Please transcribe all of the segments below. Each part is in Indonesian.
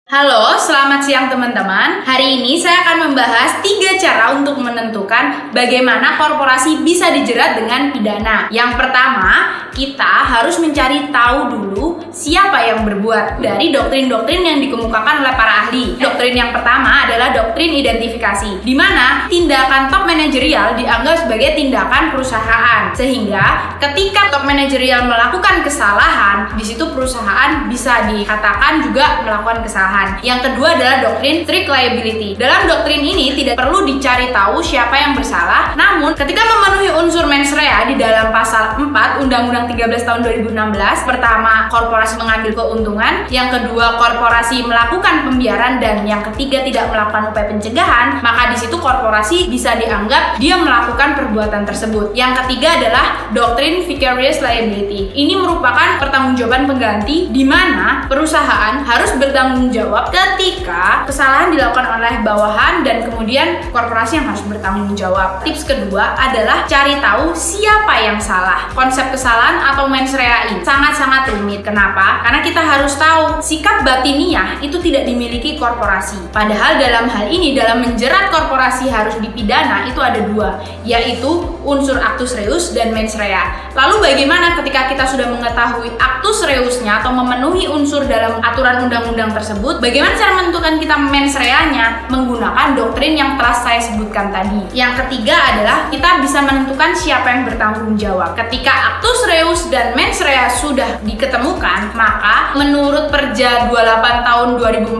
Halo, selamat siang teman-teman. Hari ini saya akan membahas 3 cara untuk menentukan bagaimana korporasi bisa dijerat dengan pidana. Yang pertama, kita harus mencari tahu dulu siapa yang berbuat dari doktrin-doktrin yang dikemukakan oleh para ahli. Doktrin yang pertama adalah doktrin identifikasi, di mana tindakan top manajerial dianggap sebagai tindakan perusahaan. Sehingga ketika top manajerial melakukan kesalahan, di situ perusahaan bisa dikatakan juga melakukan kesalahan. Yang kedua adalah doktrin strict liability. Dalam doktrin ini tidak perlu dicari tahu siapa yang bersalah, namun ketika memenuhi unsur mens rea di dalam pasal 4 Undang-Undang 13 tahun 2016, pertama, korporasi mengambil keuntungan, yang kedua, korporasi melakukan pembiaran, dan yang ketiga, tidak melakukan upaya pencegahan, maka di situ korporasi bisa dianggap dia melakukan perbuatan tersebut. Yang ketiga adalah doktrin vicarious liability. Ini merupakan pertanggungjawaban pengganti di mana perusahaan harus bertanggung jawab ketika kesalahan dilakukan oleh bawahan dan kemudian korporasi yang harus bertanggung jawab. Tips kedua adalah cari tahu siapa yang salah. Konsep kesalahan atau mens rea ini sangat-sangat rumit. Kenapa? Karena kita harus tahu sikap batiniah itu tidak dimiliki korporasi. Padahal dalam hal ini, dalam menjerat korporasi harus dipidana, itu ada dua, yaitu unsur actus reus dan mens rea. Lalu bagaimana ketika kita sudah mengetahui actus reusnya atau memenuhi unsur dalam aturan undang-undang tersebut? Bagaimana cara menentukan kita mens rea-nya? Menggunakan doktrin yang telah saya sebutkan tadi. Yang ketiga adalah kita bisa menentukan siapa yang bertanggung jawab. Ketika actus reus dan mens rea sudah diketemukan, maka menurut Perja 28 tahun 2014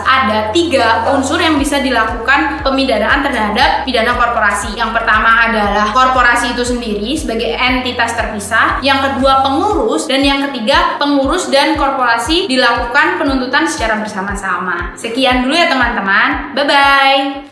ada 3 unsur yang bisa dilakukan pemidanaan terhadap pidana korporasi. Yang pertama adalah korporasi itu sendiri sebagai entitas terpisah, yang kedua pengurus, dan yang ketiga pengurus dan korporasi dilakukan penuntutan secara bersama-sama. Sekian dulu ya teman-teman, bye-bye.